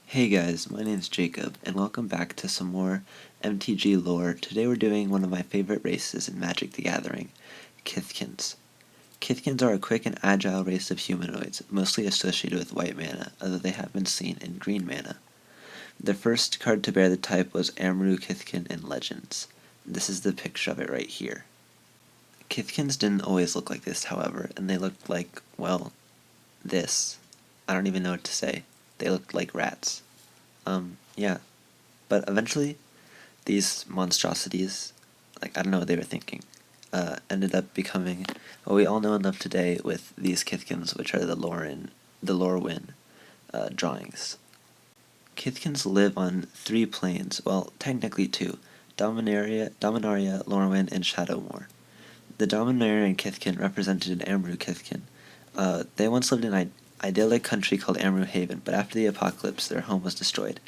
Hey guys, my name's Jacob, and welcome back to some more MTG lore. Today we're doing one of my favorite races in Magic the Gathering, Kithkins. Kithkins are a quick and agile race of humanoids, mostly associated with white mana, although they have been seen in green mana. The first card to bear the type was Amaru Kithkin in Legends. This is the picture of it right here. Kithkins didn't always look like this, however, and they looked like, well, this. I don't even know what to say. They looked like rats. Yeah. But eventually, these monstrosities, I don't know what they were thinking, ended up becoming what we all know and love today with these Kithkins, which are the Lorwyn drawings. Kithkins live on 3 planes, well, technically 2, Dominaria, Lorwyn, and Shadowmoor. The Dominarian Kithkin represented an Amaru Kithkin. They once lived in an idyllic country called Amaru Haven, but after the apocalypse, their home was destroyed.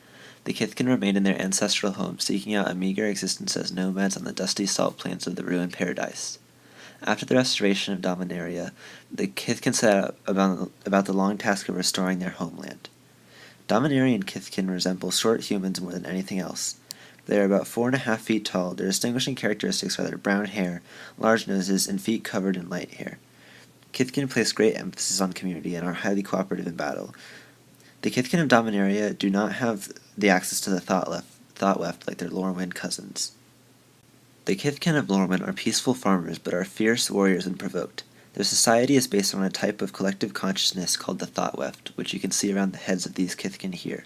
The Kithkin remained in their ancestral home, seeking out a meager existence as nomads on the dusty salt plains of the ruined paradise. After the restoration of Dominaria, the Kithkin set out about the long task of restoring their homeland. Dominarian Kithkin resemble short humans more than anything else. They are about 4.5 feet tall. Their distinguishing characteristics are their brown hair, large noses, and feet covered in light hair. Kithkin place great emphasis on community and are highly cooperative in battle. The Kithkin of Dominaria do not have the access to the Thought Weft like their Lorwyn cousins. The Kithkin of Lorwyn are peaceful farmers, but are fierce warriors when provoked. Their society is based on a type of collective consciousness called the Thought Weft, which you can see around the heads of these Kithkin here.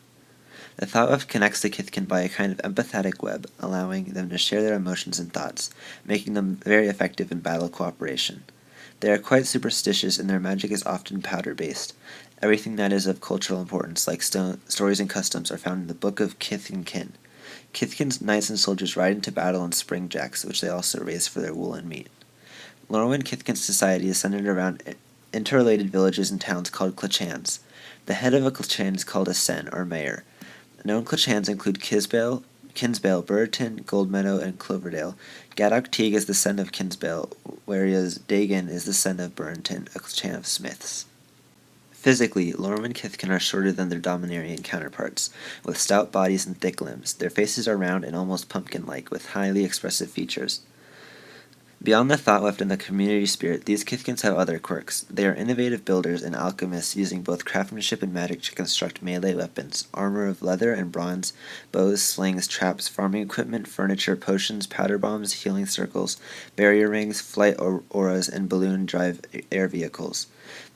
The Thought Weft connects the Kithkin by a kind of empathetic web, allowing them to share their emotions and thoughts, making them very effective in battle cooperation. They are quite superstitious, and their magic is often powder-based. Everything that is of cultural importance, like stories and customs, are found in the Book of Kith and Kin. Kithkin's knights and soldiers ride into battle on spring jacks, which they also raise for their wool and meat. Lorwyn Kithkin's society is centered around interrelated villages and towns called clachans. The head of a clachan is called a sen, or mayor. Known clachans include Kinsbale, Burton, Goldmeadow, and Cloverdale. Gaddock Teague is the son of Kinsbale, whereas Dagon is the son of Burton, a clan of smiths. Physically, Lorwyn Kithkin are shorter than their Dominarian counterparts, with stout bodies and thick limbs. Their faces are round and almost pumpkin-like, with highly expressive features. Beyond the Thought Weft and the community spirit, these Kithkins have other quirks. They are innovative builders and alchemists, using both craftsmanship and magic to construct melee weapons, armor of leather and bronze, bows, slings, traps, farming equipment, furniture, potions, powder bombs, healing circles, barrier rings, flight auras, and balloon-drive air vehicles.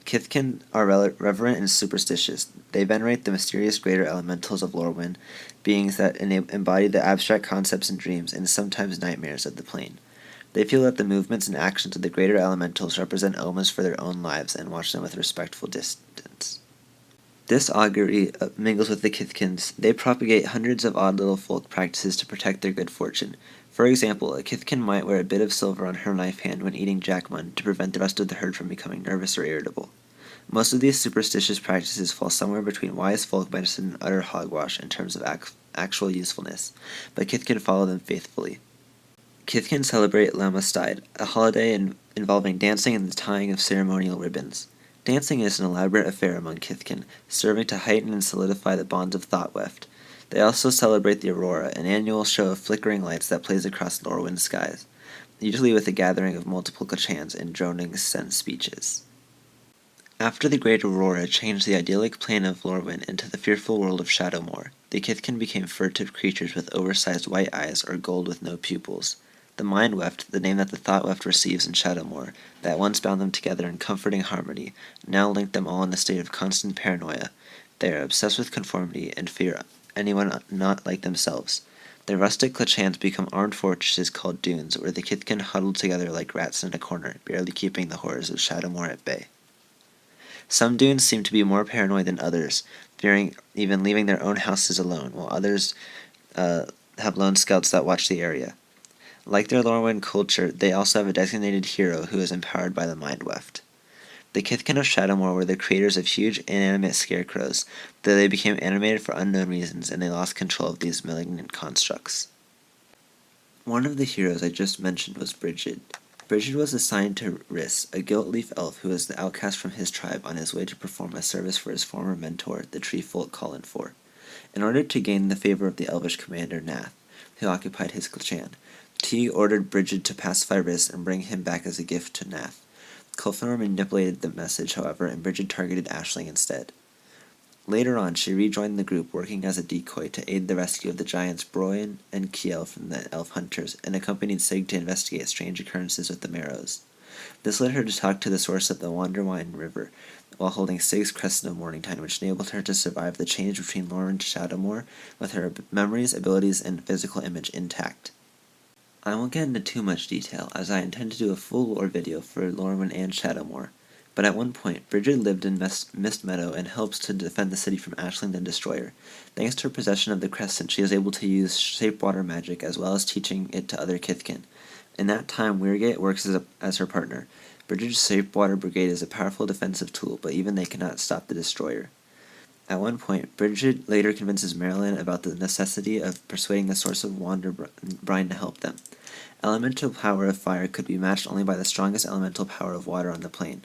Kithkin are reverent and superstitious. They venerate the mysterious greater elementals of Lorwyn, beings that embody the abstract concepts and dreams, and sometimes nightmares of the plane. They feel that the movements and actions of the greater elementals represent omens for their own lives and watch them with respectful distance. This augury mingles with the Kithkins. They propagate hundreds of odd little folk practices to protect their good fortune. For example, a Kithkin might wear a bit of silver on her knife hand when eating jackmund to prevent the rest of the herd from becoming nervous or irritable. Most of these superstitious practices fall somewhere between wise folk medicine and utter hogwash in terms of actual usefulness, but Kithkin follow them faithfully. Kithkin celebrate Lamastide, a holiday involving dancing and the tying of ceremonial ribbons. Dancing is an elaborate affair among Kithkin, serving to heighten and solidify the bonds of Thought Weft. They also celebrate the Aurora, an annual show of flickering lights that plays across Lorwyn skies, usually with a gathering of multiple clachans and droning sense speeches. After the Great Aurora changed the idyllic plain of Lorwyn into the fearful world of Shadowmoor, the Kithkin became furtive creatures with oversized white eyes or gold with no pupils. The Mind Weft, the name that the Thought Weft receives in Shadowmoor, that once bound them together in comforting harmony, now linked them all in a state of constant paranoia. They are obsessed with conformity and fear anyone not like themselves. Their rustic clachans become armed fortresses called dunes, where the Kithkin huddle together like rats in a corner, barely keeping the horrors of Shadowmoor at bay. Some dunes seem to be more paranoid than others, fearing even leaving their own houses alone, while others have lone scouts that watch the area. Like their Lorwyn culture, they also have a designated hero who is empowered by the Mind Weft. The Kithkin of Shadowmoor were the creators of huge inanimate scarecrows, though they became animated for unknown reasons and they lost control of these malignant constructs. One of the heroes I just mentioned was Brigid. Brigid was assigned to Riss, a gilt-leaf elf who was the outcast from his tribe on his way to perform a service for his former mentor, the tree folk Colin For. In order to gain the favor of the elvish commander Nath, who occupied his clan, T ordered Brigid to pacify Riss and bring him back as a gift to Nath. Culfinor manipulated the message, however, and Brigid targeted Aisling instead. Later on, she rejoined the group, working as a decoy to aid the rescue of the giants Broin and Kiel from the elf hunters, and accompanied Sig to investigate strange occurrences with the Marrows. This led her to talk to the source of the Wanderwine River, while holding Sig's Crescent of Morningtide, which enabled her to survive the change between Lorwyn to Shadowmoor with her memories, abilities, and physical image intact. I won't get into too much detail, as I intend to do a full lore video for Lorwyn and Shadowmoor, but at one point, Brigid lived in Mist Meadow and helps to defend the city from Aisling the Destroyer. Thanks to her possession of the Crescent, she is able to use shape water magic as well as teaching it to other Kithkin. In that time, Weirgate works as her partner. Brigid's Shape Water Brigade is a powerful defensive tool, but even they cannot stop the Destroyer. At one point, Brigid later convinces Marilyn about the necessity of persuading the source of Wanderbrine to help them. Elemental power of fire could be matched only by the strongest elemental power of water on the plane.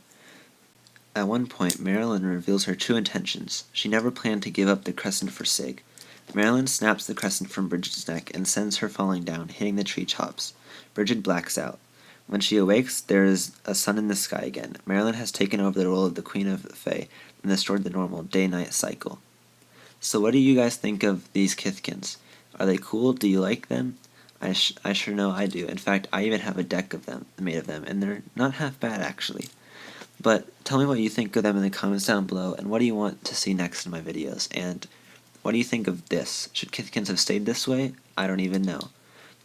At one point, Marilyn reveals her true intentions. She never planned to give up the Crescent for Sig. Marilyn snaps the Crescent from Brigid's neck and sends her falling down, hitting the tree tops. Brigid blacks out. When she awakes, there is a sun in the sky again. Marilyn has taken over the role of the Queen of the Fae and restored the normal day-night cycle. So what do you guys think of these Kithkins? Are they cool? Do you like them? I sure know I do. In fact, I even have a deck of them, made of them, and they're not half bad actually. But tell me what you think of them in the comments down below, and what do you want to see next in my videos, and what do you think of this? Should Kithkins have stayed this way? I don't even know.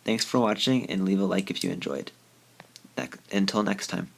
Thanks for watching, and leave a like if you enjoyed. Until next time.